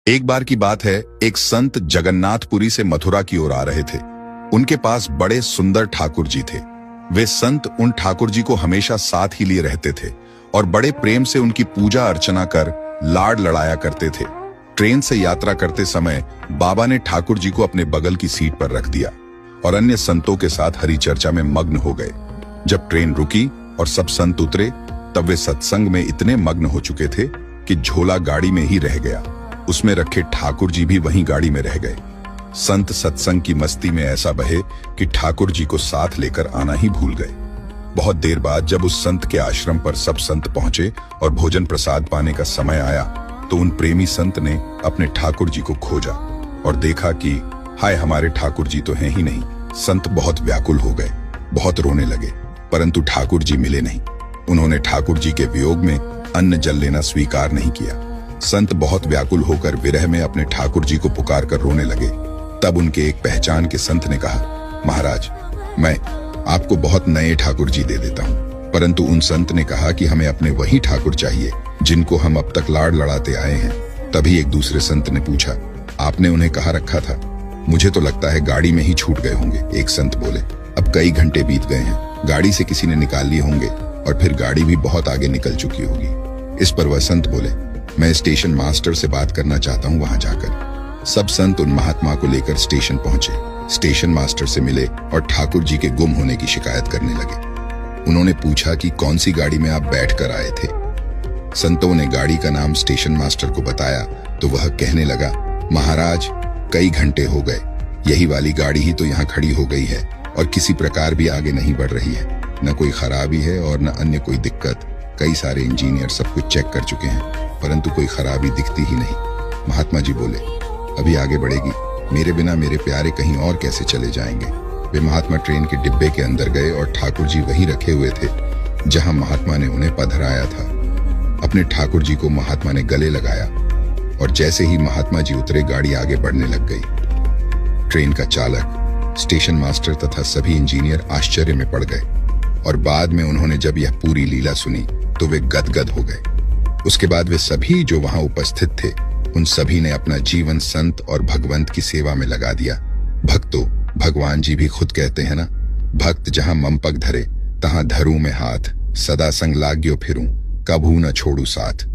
एक बार की बात है, एक संत जगन्नाथपुरी से मथुरा की ओर आ रहे थे। उनके पास बड़े सुंदर ठाकुर जी थे। वे संत उन ठाकुर जी को हमेशा साथ ही लिए रहते थे और बड़े प्रेम से उनकी पूजा अर्चना कर लाड लड़ाया करते थे। ट्रेन से यात्रा करते समय बाबा ने ठाकुर जी को अपने बगल की सीट पर रख दिया और अन्य संतों के साथ हरि चर्चा में मग्न हो गए। जब ट्रेन रुकी और सब संत उतरे, तब वे सत्संग में इतने मग्न हो चुके थे कि झोला गाड़ी में ही रह गया। उसमें रखे ठाकुर जी भी वहीं गाड़ी में रह गए। संत सत्संग की मस्ती में ऐसा बहे कि ठाकुर जी को साथ लेकर आना ही भूल गए। बहुत देर बाद जब उस संत के आश्रम पर सब संत पहुंचे और भोजन प्रसाद पाने का समय आया, तो उन प्रेमी संत ने अपने ठाकुर जी को खोजा और देखा कि हाय, हमारे ठाकुर जी तो हैं ही नहीं। संत बहुत व्याकुल हो गए, बहुत रोने लगे, परंतु ठाकुर जी मिले नहीं। उन्होंने ठाकुर जी के वियोग में अन्न जल लेना स्वीकार नहीं किया। संत बहुत व्याकुल होकर विरह में अपने ठाकुर जी को पुकार कर रोने लगे। तब उनके एक पहचान के संत ने कहा, महाराज, मैं आपको बहुत नए ठाकुर जी दे देता हूँ। परंतु उन संत ने कहा कि हमें अपने वही ठाकुर चाहिए जिनको हम अब तक लाड़ लड़ाते आए हैं। तभी एक दूसरे संत ने पूछा, आपने उन्हें कहाँ रखा था? मुझे तो लगता है गाड़ी में ही छूट गए होंगे। एक संत बोले, अब कई घंटे बीत गए हैं, गाड़ी से किसी ने निकाल लिए होंगे और फिर गाड़ी भी बहुत आगे निकल चुकी होगी। इस पर वह संत बोले, मैं स्टेशन मास्टर से बात करना चाहता हूँ वहां जाकर। सब संत उन महात्मा को लेकर स्टेशन पहुंचे। स्टेशन मास्टर से मिले और ठाकुर जी के गुम होने की शिकायत करने लगे। उन्होंने पूछा कि कौन सी गाड़ी में आप बैठ कर आए थे। संतों ने गाड़ी का नाम स्टेशन मास्टर को बताया तो वह कहने लगा, महाराज, कई घंटे हो गए, यही वाली गाड़ी ही तो यहाँ खड़ी हो गई है और किसी प्रकार भी आगे नहीं बढ़ रही है। न कोई खराबी है और न अन्य कोई दिक्कत। कई सारे इंजीनियर सब कुछ चेक कर चुके हैं, परंतु कोई खराबी दिखती ही नहीं। महात्मा जी बोले, अभी आगे बढ़ेगी, मेरे बिना मेरे प्यारे कहीं और कैसे चले जाएंगे। वे महात्मा ट्रेन के डिब्बे के अंदर गए और ठाकुर जी वहीं रखे हुए थे जहां महात्मा ने उन्हें पधराया था। अपने ठाकुर जी को महात्मा ने गले लगाया और जैसे ही महात्मा जी उतरे, गाड़ी आगे बढ़ने लग गई। ट्रेन का चालक, स्टेशन मास्टर तथा सभी इंजीनियर आश्चर्य में पड़ गए और बाद में उन्होंने जब यह पूरी लीला सुनी तो वे गदगद हो गए। उसके बाद वे सभी जो वहां उपस्थित थे, उन सभी ने अपना जीवन संत और भगवंत की सेवा में लगा दिया। भक्तों, भगवान जी भी खुद कहते हैं ना, भक्त जहां ममपग धरे तहां धरूं में हाथ, सदा संग लाग्यो फिरूं, कभू न छोड़ू साथ।